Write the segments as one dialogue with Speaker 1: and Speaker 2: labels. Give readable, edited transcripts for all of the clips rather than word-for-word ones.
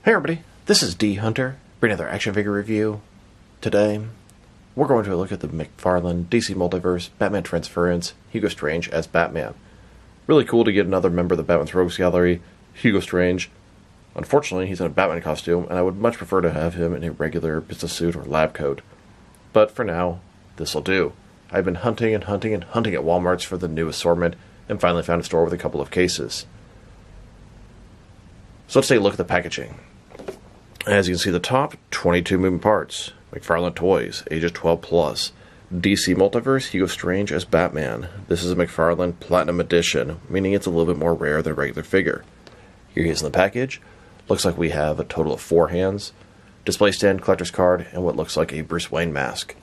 Speaker 1: Hey everybody, this is D Hunter, bringing another action figure review. Today, we're going to look at the McFarlane DC Multiverse Batman Transference Hugo Strange as Batman. Really cool to get another member of the Batman's Rogues Gallery, Hugo Strange. Unfortunately, he's in a Batman costume, and I would much prefer to have him in a regular business suit or lab coat. But for now, this'll do. I've been hunting and hunting and hunting at Walmarts for the new assortment, and finally found a store with a couple of cases. So let's take a look at the packaging. As you can see at the top, 22 moving parts. McFarlane Toys, ages 12 plus. DC Multiverse, Hugo Strange as Batman. This is a McFarlane Platinum Edition, meaning it's a little bit more rare than a regular figure. Here he is in the package. Looks like we have a total of 4 hands, display stand, collector's card, and what looks like a Bruce Wayne mask.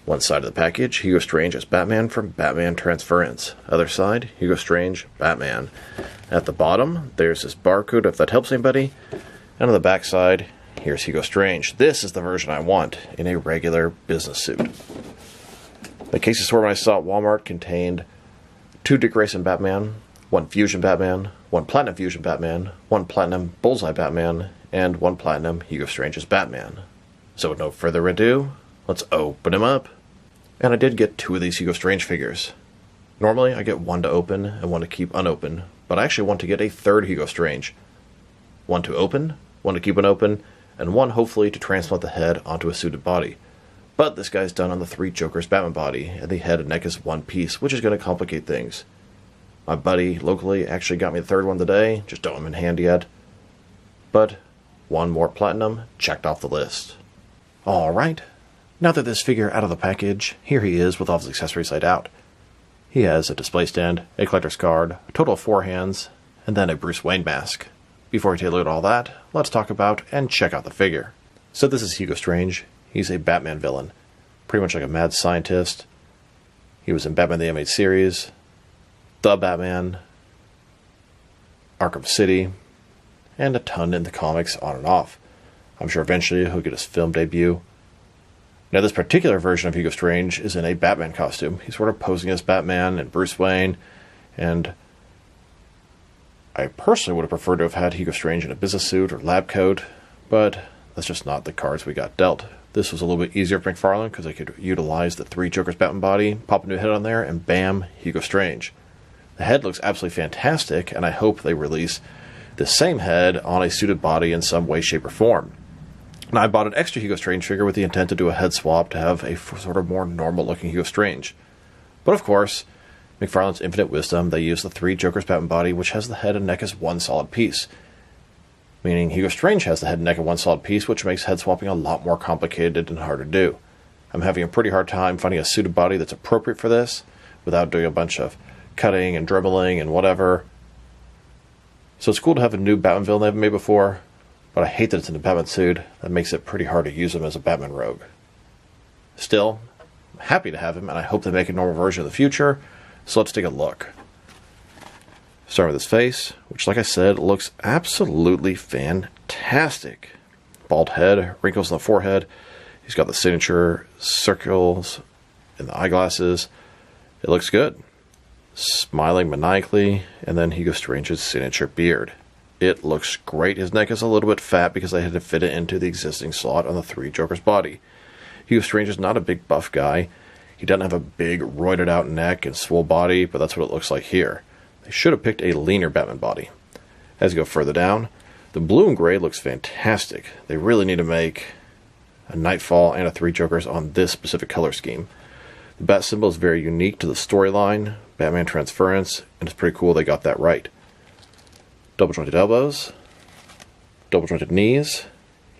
Speaker 1: One side of the package, Hugo Strange as Batman from Batman Transference. Other side, Hugo Strange, Batman. At the bottom, there's this barcode if that helps anybody. And on the back side, here's Hugo Strange. This is the version I want, in a regular business suit. The case assortment I saw at Walmart contained 2 Dick Grayson Batman, 1 Fusion Batman, 1 Platinum Fusion Batman, 1 Platinum Bullseye Batman, and 1 Platinum Hugo Strange as Batman. So with no further ado, let's open him up. And I did get 2 of these Hugo Strange figures. Normally I get 1 to open and 1 to keep unopened, but I actually want to get a 3rd Hugo Strange. 1 to open, 1 to keep unopened, and 1 hopefully to transplant the head onto a suited body. But this guy's done on the 3 Jokers Batman body, and the head and neck is one piece, which is going to complicate things. My buddy locally actually got me the 3rd one today, just don't have him in hand yet. But 1 more platinum checked off the list. Alright, now that this figure out of the package, here he is with all his accessories laid out. He has a display stand, a collector's card, a total of 4 hands, and then a Bruce Wayne mask. Before we take a look at all that, let's talk about and check out the figure. So this is Hugo Strange. He's a Batman villain, pretty much like a mad scientist. He was in Batman the Animated Series, The Batman, Arkham City, and a ton in the comics on and off. I'm sure eventually he'll get his film debut. Now this particular version of Hugo Strange is in a Batman costume. He's sort of posing as Batman and Bruce Wayne, and I personally would have preferred to have had Hugo Strange in a business suit or lab coat, but that's just not the cards we got dealt. This was a little bit easier for McFarlane because I could utilize the 3 Jokers Batman body, pop a new head on there, and bam, Hugo Strange. The head looks absolutely fantastic, and I hope they release the same head on a suited body in some way, shape, or form. Now, I bought an extra Hugo Strange figure with the intent to do a head swap to have a sort of more normal-looking Hugo Strange. But of course, McFarlane's infinite wisdom, they use the 3 Jokers Batman body, which has the head and neck as one solid piece. Meaning Hugo Strange has the head and neck in one solid piece, which makes head swapping a lot more complicated and hard to do. I'm having a pretty hard time finding a suited body that's appropriate for this, without doing a bunch of cutting and dribbling and whatever. So it's cool to have a new Batman villain they haven't made before, but I hate that it's in a Batman suit. That makes it pretty hard to use him as a Batman rogue. Still, I'm happy to have him, and I hope they make a normal version in the future. So let's take a look. Starting with his face, which like I said, looks absolutely fantastic. Bald head, wrinkles on the forehead. He's got the signature circles in the eyeglasses. It looks good. Smiling maniacally, and then Hugo Strange's signature beard. It looks great. His neck is a little bit fat because they had to fit it into the existing slot on the 3 Jokers body. Hugo Strange is not a big buff guy. He doesn't have a big roided out neck and swole body, but that's what it looks like here. They should have picked a leaner Batman body. As you go further down, the blue and gray looks fantastic. They really need to make a Nightfall and a 3 Jokers on this specific color scheme. The bat symbol is very unique to the storyline, Batman Transference, and it's pretty cool they got that right. Double jointed elbows, double jointed knees.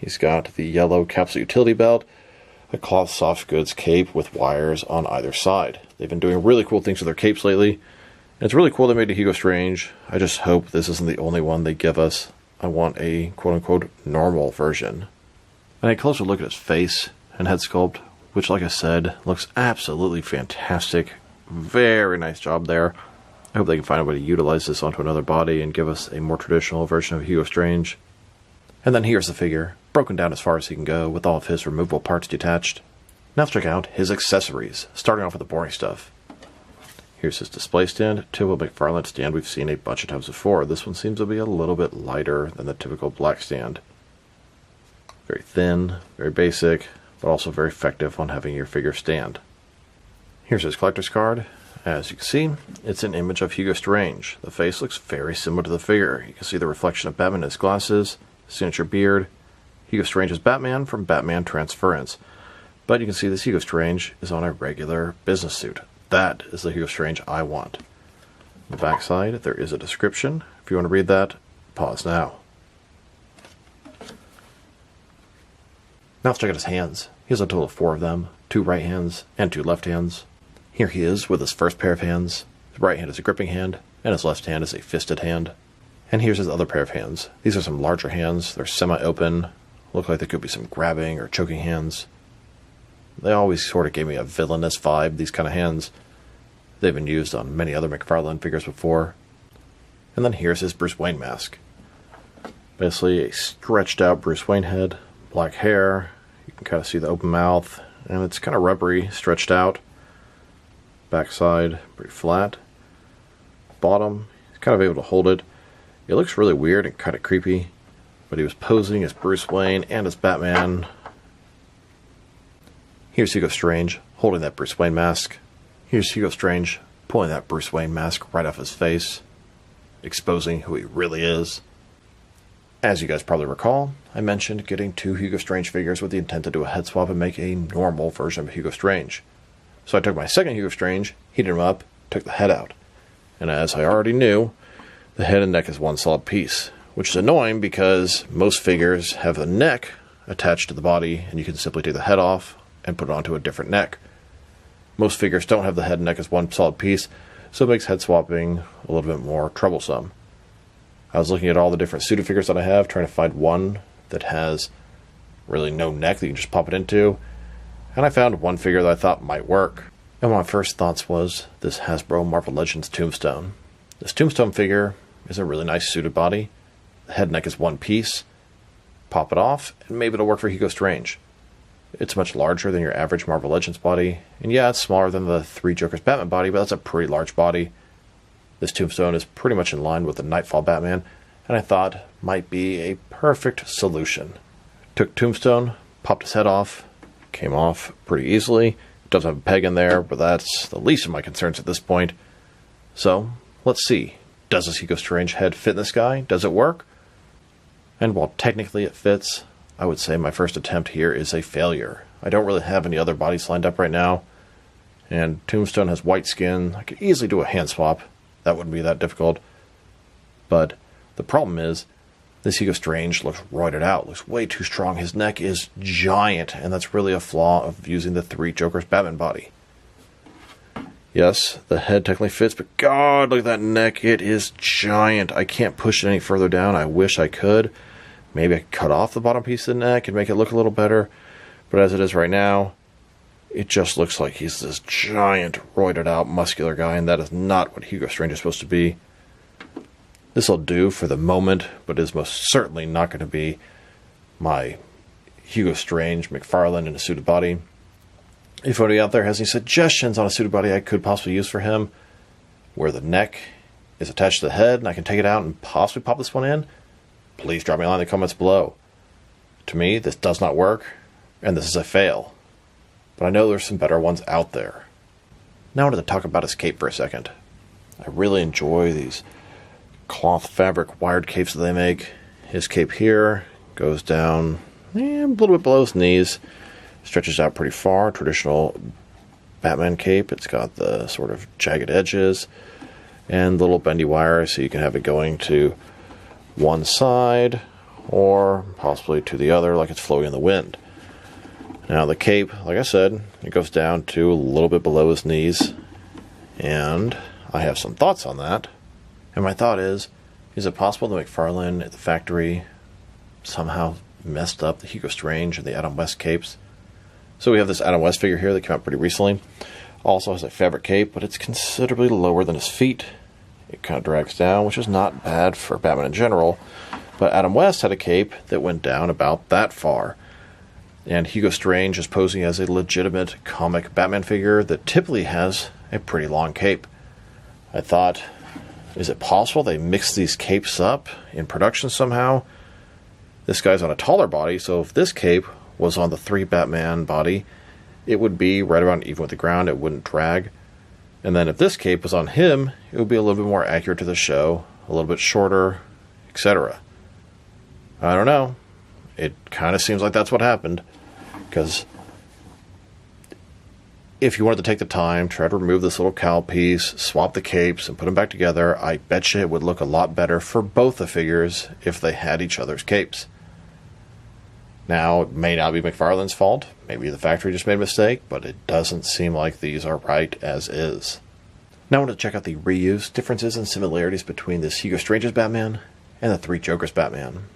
Speaker 1: He's got the yellow capsule utility belt, a cloth soft goods cape with wires on either side. They've been doing really cool things with their capes lately, and it's really cool they made a Hugo Strange. I just hope this isn't the only one they give us. I want a quote-unquote normal version. And a closer look at his face and head sculpt, which like I said, looks absolutely fantastic. Very nice job there. I hope they can find a way to utilize this onto another body and give us a more traditional version of Hugo Strange. And then here's the figure, broken down as far as he can go, with all of his removable parts detached. Now let's check out his accessories, starting off with the boring stuff. Here's his display stand, typical McFarlane stand we've seen a bunch of times before. This one seems to be a little bit lighter than the typical black stand. Very thin, very basic, but also very effective on having your figure stand. Here's his collector's card. As you can see, it's an image of Hugo Strange. The face looks very similar to the figure. You can see the reflection of Batman in his glasses, signature beard. Hugo Strange is Batman from Batman Transference. But you can see this Hugo Strange is on a regular business suit. That is the Hugo Strange I want. On the backside, there is a description. If you want to read that, pause now. Now let's check out his hands. He has a total of 4 of them, 2 right hands and 2 left hands. Here he is with his first pair of hands. His right hand is a gripping hand, and his left hand is a fisted hand. And here's his other pair of hands. These are some larger hands. They're semi-open. Look like they could be some grabbing or choking hands. They always sort of gave me a villainous vibe, these kind of hands. They've been used on many other McFarlane figures before. And then here's his Bruce Wayne mask. Basically a stretched out Bruce Wayne head, black hair. You can kind of see the open mouth, and it's kind of rubbery, stretched out. Backside, pretty flat. Bottom, he's kind of able to hold it. It looks really weird and kind of creepy, but he was posing as Bruce Wayne and as Batman. Here's Hugo Strange holding that Bruce Wayne mask. Here's Hugo Strange pulling that Bruce Wayne mask right off his face, exposing who he really is. As you guys probably recall, I mentioned getting 2 Hugo Strange figures with the intent to do a head swap and make a normal version of Hugo Strange. So I took my second Hugo Strange, heated him up, took the head out. And as I already knew, the head and neck is one solid piece, which is annoying because most figures have the neck attached to the body, and you can simply take the head off and put it onto a different neck. Most figures don't have the head and neck as one solid piece, so it makes head swapping a little bit more troublesome. I was looking at all the different suited figures that I have, trying to find one that has really no neck that you can just pop it into, and I found one figure that I thought might work. And one of my first thoughts was this Hasbro Marvel Legends Tombstone. This Tombstone figure is a really nice suited body. The head and neck is one piece. Pop it off, and maybe it'll work for Hugo Strange. It's much larger than your average Marvel Legends body, and yeah, it's smaller than the 3 Jokers Batman body, but that's a pretty large body. This Tombstone is pretty much in line with the Nightfall Batman, and I thought might be a perfect solution. Took Tombstone, popped his head off, came off pretty easily. It does have a peg in there, but that's the least of my concerns at this point. So, let's see. Does this Hugo Strange head fit this guy? Does it work? And while technically it fits, I would say my first attempt here is a failure. I don't really have any other bodies lined up right now, and Tombstone has white skin. I could easily do a hand swap. That wouldn't be that difficult. But the problem is, this Hugo Strange looks roided out, looks way too strong. His neck is giant, and that's really a flaw of using the 3 Jokers Batman body. Yes, the head technically fits, but God, look at that neck. It is giant. I can't push it any further down. I wish I could. Maybe I could cut off the bottom piece of the neck and make it look a little better. But as it is right now, it just looks like he's this giant, roided out, muscular guy, and that is not what Hugo Strange is supposed to be. This'll do for the moment, but is most certainly not going to be my Hugo Strange McFarlane in a suited body. If anybody out there has any suggestions on a suited body I could possibly use for him, where the neck is attached to the head and I can take it out and possibly pop this one in, please drop me a line in the comments below. To me, this does not work, and this is a fail. But I know there's some better ones out there. Now I wanted to talk about his cape for a second. I really enjoy these cloth fabric wired capes that they make. His cape here goes down a little bit below his knees, stretches out pretty far. Traditional Batman cape. It's got the sort of jagged edges and little bendy wires, so you can have it going to one side or possibly to the other like it's flowing in the wind. Now the cape, like I said, it goes down to a little bit below his knees, and I have some thoughts on that. And my thought is it possible that McFarlane at the factory somehow messed up the Hugo Strange and the Adam West capes? So we have this Adam West figure here that came out pretty recently. Also has a fabric cape, but it's considerably lower than his feet. It kind of drags down, which is not bad for Batman in general. But Adam West had a cape that went down about that far. And Hugo Strange is posing as a legitimate comic Batman figure that typically has a pretty long cape. I thought, is it possible they mixed these capes up in production somehow? This guy's on a taller body, so if this cape was on the 3 Batman body, it would be right around even with the ground. It wouldn't drag. And then if this cape was on him, it would be a little bit more accurate to the show, a little bit shorter, etc. I don't know. It kind of seems like that's what happened. Because if you wanted to take the time, try to remove this little cowl piece, swap the capes, and put them back together, I bet you it would look a lot better for both the figures if they had each other's capes. Now, it may not be McFarlane's fault. Maybe the factory just made a mistake, but it doesn't seem like these are right as is. Now I want to check out the reuse, differences, and similarities between this Hugo Strange's Batman and the 3 Jokers Batman.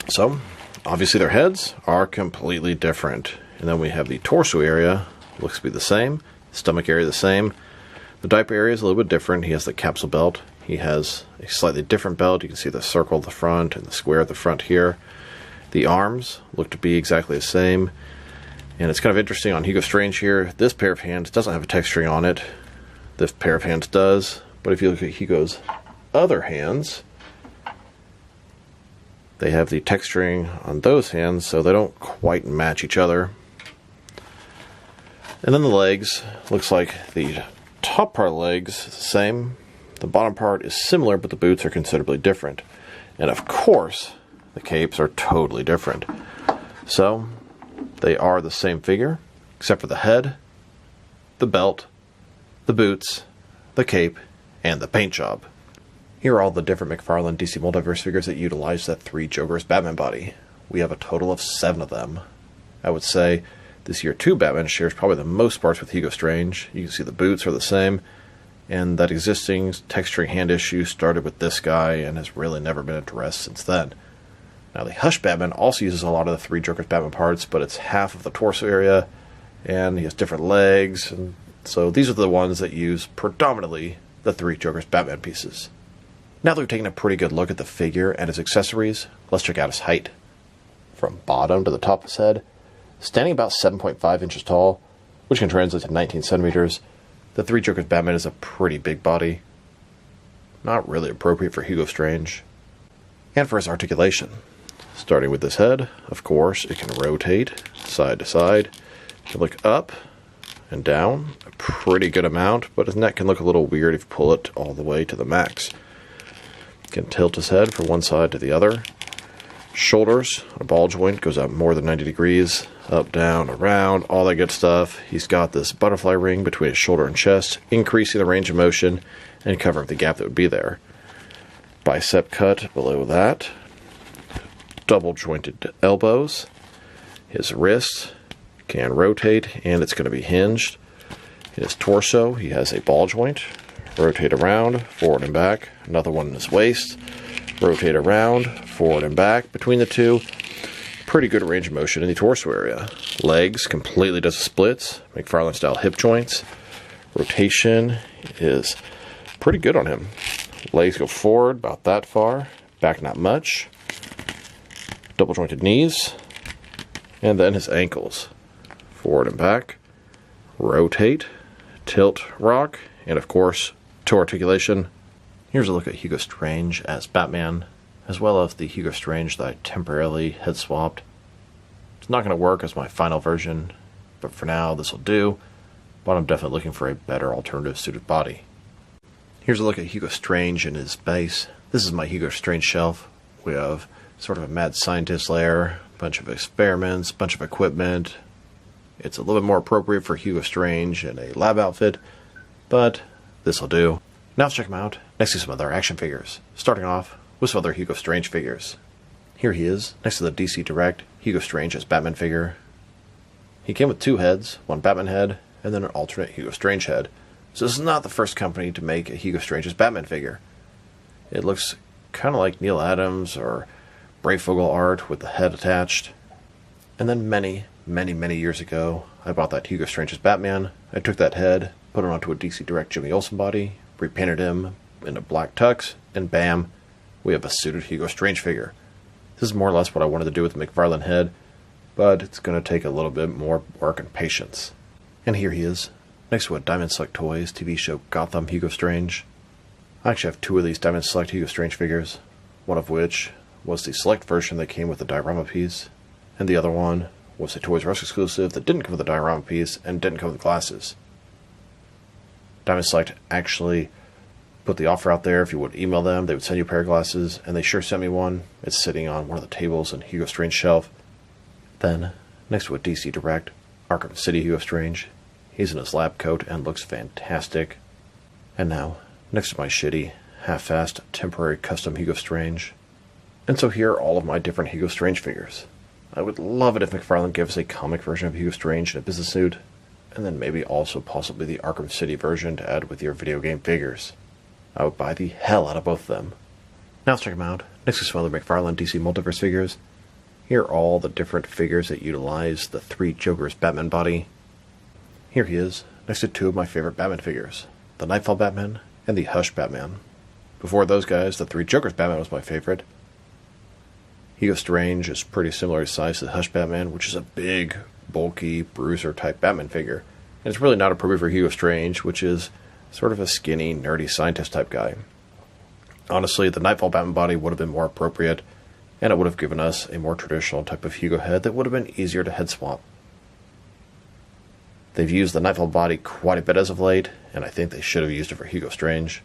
Speaker 1: So, obviously their heads are completely different. And then we have the torso area, looks to be the same. Stomach area the same. The diaper area is a little bit different. He has the capsule belt. He has a slightly different belt. You can see the circle at the front and the square at the front here. The arms look to be exactly the same. And it's kind of interesting on Hugo Strange here. This pair of hands doesn't have a texturing on it. This pair of hands does. But if you look at Hugo's other hands, they have the texturing on those hands, so they don't quite match each other. And then the legs, looks like the top part of the legs is the same. The bottom part is similar, but the boots are considerably different. And of course, the capes are totally different. So, they are the same figure, except for the head, the belt, the boots, the cape, and the paint job. Here are all the different McFarlane DC Multiverse figures that utilize that 3 Jokers Batman body. We have a total of 7 of them. I would say this year 2 Batman shares probably the most parts with Hugo Strange. You can see the boots are the same, and that existing texturing hand issue started with this guy and has really never been addressed since then. Now the Hush Batman also uses a lot of the 3 Jokers Batman parts, but it's half of the torso area, and he has different legs, and so these are the ones that use predominantly the 3 Jokers Batman pieces. Now that we've taken a pretty good look at the figure and his accessories, let's check out his height. From bottom to the top of his head, standing about 7.5 inches tall, which can translate to 19 centimeters, the 3 Jokers Batman is a pretty big body. Not really appropriate for Hugo Strange. And for his articulation. Starting with this head, of course, it can rotate side to side. It can look up and down a pretty good amount, but his neck can look a little weird if you pull it all the way to the max. It can tilt his head from one side to the other. Shoulders, a ball joint, goes out more than 90 degrees, up, down, around, all that good stuff. He's got this butterfly ring between his shoulder and chest, increasing the range of motion and covering the gap that would be there. Bicep cut below that. Double jointed elbows. His wrist can rotate, and it's going to be hinged. His torso, he has a ball joint. Rotate around, forward and back. Another one in his waist. Rotate around, forward and back. Between the two, pretty good range of motion in the torso area. Legs, completely does the splits. McFarlane style hip joints. Rotation is pretty good on him. Legs go forward about that far. Back not much. Double jointed knees. And then his ankles. Forward and back. Rotate. Tilt, rock. And of course, toe articulation. Here's a look at Hugo Strange as Batman, as well as the Hugo Strange that I temporarily head swapped. It's not going to work as my final version, but for now this will do, but I'm definitely looking for a better alternative suited body. Here's a look at Hugo Strange in his base. This is my Hugo Strange shelf. We have sort of a mad scientist lair, a bunch of experiments, a bunch of equipment. It's a little bit more appropriate for Hugo Strange in a lab outfit, but this will do. Now let's check him out next to some other action figures, starting off with some other Hugo Strange figures. Here he is, next to the DC Direct Hugo Strange as Batman figure. He came with 2 heads, one Batman head, and then an alternate Hugo Strange head. So this is not the first company to make a Hugo Strange as Batman figure. It looks kind of like Neil Adams or Breyfogle art with the head attached. And then many years ago, I bought that Hugo Strange as Batman. I took that head, put it onto a DC Direct Jimmy Olsen body, repainted him in a black tux, and bam, we have a suited Hugo Strange figure. This is more or less what I wanted to do with the McFarlane head, but it's going to take a little bit more work and patience. And here he is, next to a Diamond Select Toys TV show Gotham Hugo Strange. I actually have 2 of these Diamond Select Hugo Strange figures, one of which was the select version that came with the diorama piece, and the other one was a Toys R Us exclusive that didn't come with the diorama piece and didn't come with glasses. Diamond Select actually put the offer out there. If you would email them, they would send you a pair of glasses, and they sure sent me one. It's sitting on one of the tables in Hugo Strange's shelf. Then, next to a DC Direct, Arkham City Hugo Strange. He's in his lab coat and looks fantastic. And now, next to my shitty, half-assed, temporary custom Hugo Strange. And so here are all of my different Hugo Strange figures. I would love it if McFarlane gave us a comic version of Hugo Strange in a business suit, and then maybe also possibly the Arkham City version to add with your video game figures. I would buy the hell out of both of them. Now let's check them out. Next to some other McFarlane DC Multiverse figures. Here are all the different figures that utilize the Three Jokers Batman body. Here he is, next to two of my favorite Batman figures, the Nightfall Batman and the Hush Batman. Before those guys, the Three Jokers Batman was my favorite. Hugo Strange is pretty similar in size to the Hush Batman, which is a big, bulky, bruiser-type Batman figure. And it's really not appropriate for Hugo Strange, which is sort of a skinny, nerdy scientist-type guy. Honestly, the Nightfall Batman body would have been more appropriate, and it would have given us a more traditional type of Hugo head that would have been easier to head swap. They've used the Nightfall body quite a bit as of late, and I think they should have used it for Hugo Strange.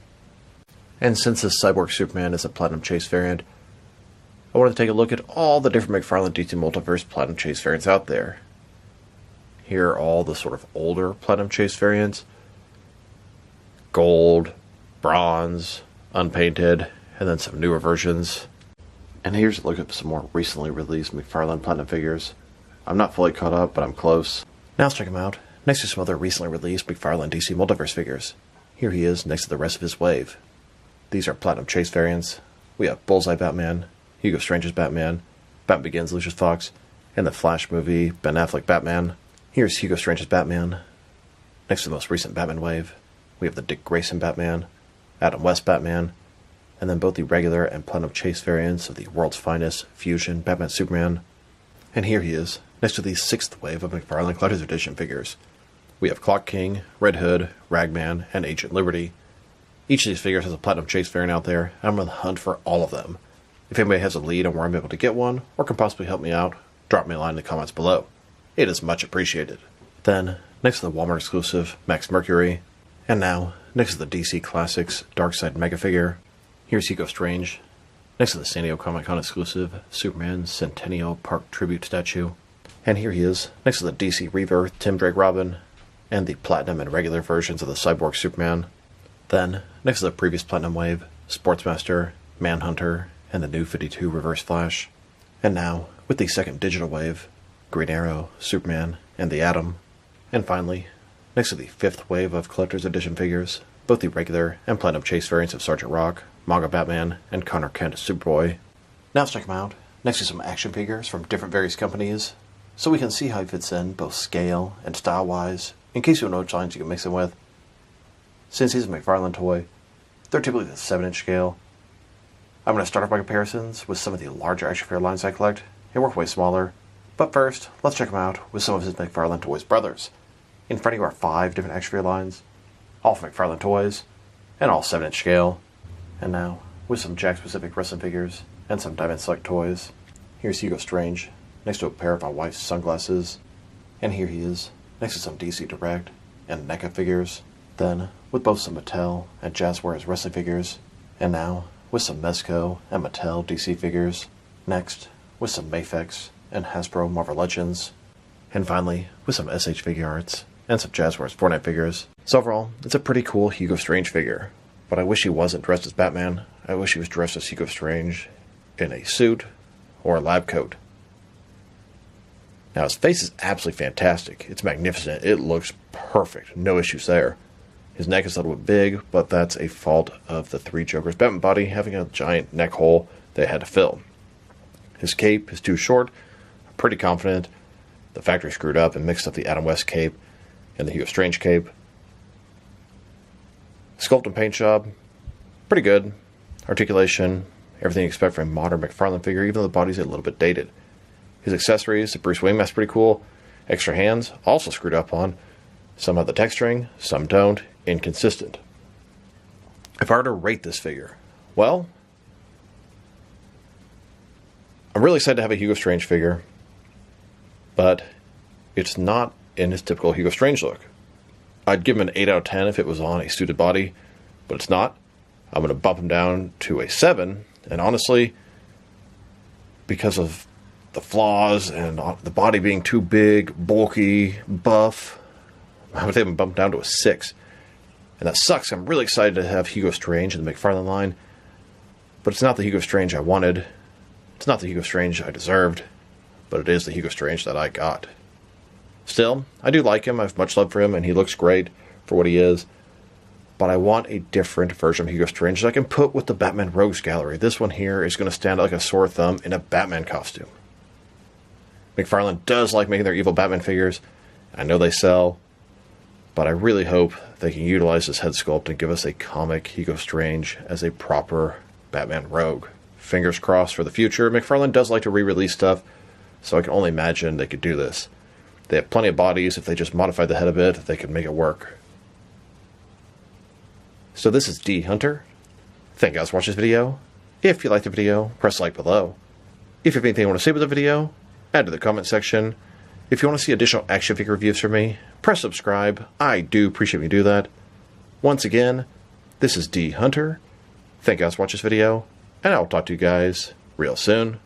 Speaker 1: And since this Cyborg Superman is a Platinum Chase variant, I wanted to take a look at all the different McFarlane DC Multiverse Platinum Chase variants out there. Here are all the sort of older Platinum Chase variants. Gold, bronze, unpainted, and then some newer versions. And here's a look at some more recently released McFarlane Platinum figures. I'm not fully caught up, but I'm close. Now let's check them out. Next to some other recently released McFarlane DC Multiverse figures. Here he is next to the rest of his wave. These are Platinum Chase variants. We have Bullseye Batman, Hugo Strange's Batman, Batman Begins Lucius Fox, and the Flash movie Ben Affleck Batman. Here's Hugo Strange's Batman. Next to the most recent Batman wave, we have the Dick Grayson Batman, Adam West Batman, and then both the regular and Platinum Chase variants of the world's finest Fusion Batman Superman. And here he is, next to the 6th wave of McFarlane Collector's Edition figures. We have Clock King, Red Hood, Ragman, and Agent Liberty. Each of these figures has a Platinum Chase variant out there, and I'm on the hunt for all of them. If anybody has a lead on where I'm able to get one, or can possibly help me out, drop me a line in the comments below. It is much appreciated. Then, next to the Walmart exclusive Max Mercury, and now, next to the DC Classics Darkseid Mega figure, here's Hugo Strange. Next to the San Diego Comic-Con exclusive Superman Centennial Park Tribute statue. And here he is, next to the DC Rebirth Tim Drake Robin, and the Platinum and regular versions of the Cyborg Superman. Then, next to the previous Platinum wave, Sportsmaster, Manhunter, and the new 52 Reverse Flash. And now, with the second digital wave, Green Arrow, Superman, and the Atom. And finally, next to the 5th wave of Collector's Edition figures, both the regular and Platinum Chase variants of Sergeant Rock, Manga Batman, and Connor Kent Superboy. Now let's check them out, next to some action figures from different various companies, so we can see how he fits in both scale and style-wise, in case you don't know which lines you can mix him with. Since he's a McFarlane toy, they're typically the 7-inch scale. I'm going to start off my comparisons with some of the larger action figure lines I collect, and work way smaller. But first, let's check him out with some of his McFarlane Toys brothers. In front of you are 5 different action figure lines, all from McFarlane Toys, and all 7-inch scale. And now, with some Jack-specific wrestling figures, and some Diamond Select toys, here's Hugo Strange, next to a pair of my wife's sunglasses. And here he is, next to some DC Direct and NECA figures. Then, with both some Mattel and Jazzwares wrestling figures. And now, with some Mezco and Mattel DC figures. Next, with some Mafex and Hasbro Marvel Legends. And finally, with some SH Figure Arts and some Jazzwares Fortnite figures. So overall, it's a pretty cool Hugo Strange figure. But I wish he wasn't dressed as Batman. I wish he was dressed as Hugo Strange in a suit or a lab coat. Now his face is absolutely fantastic. It's magnificent. It looks perfect. No issues there. His neck is a little bit big, but that's a fault of the Three Jokers Batman body having a giant neck hole they had to fill. His cape is too short. I'm pretty confident the factory screwed up and mixed up the Adam West cape and the Hugo Strange cape. Sculpt and paint job, pretty good. Articulation, everything you expect from a modern McFarlane figure, even though the body's a little bit dated. His accessories, the Bruce Wayne mask, pretty cool. Extra hands, also screwed up on. Some have the texturing, some don't. Inconsistent. If I were to rate this figure, well, I'm really excited to have a Hugo Strange figure, but it's not in his typical Hugo Strange look. I'd give him an 8 out of 10 if it was on a suited body, but it's not. I'm going to bump him down to a 7, and honestly, because of the flaws and the body being too big, bulky, buff, I would have him bumped down to a 6. And that sucks. I'm really excited to have Hugo Strange in the McFarlane line, but it's not the Hugo Strange I wanted. It's not the Hugo Strange I deserved, but it is the Hugo Strange that I got. Still, I do like him. I have much love for him, and he looks great for what he is. But I want a different version of Hugo Strange that I can put with the Batman Rogues Gallery. This one here is going to stand out like a sore thumb in a Batman costume. McFarlane does like making their evil Batman figures. I know they sell, but I really hope they can utilize this head sculpt and give us a comic Hugo Strange as a proper Batman Rogue. Fingers crossed for the future. McFarlane does like to re-release stuff, so I can only imagine they could do this. They have plenty of bodies. If they just modify the head a bit, they could make it work. So this is D Hunter. Thank you guys for watching this video. If you liked the video, press like below. If you have anything you want to say about the video, add to the comment section. If you want to see additional action figure reviews from me, press subscribe. I do appreciate when you do that. Once again, this is D Hunter. Thank you guys for watching this video, and I'll talk to you guys real soon.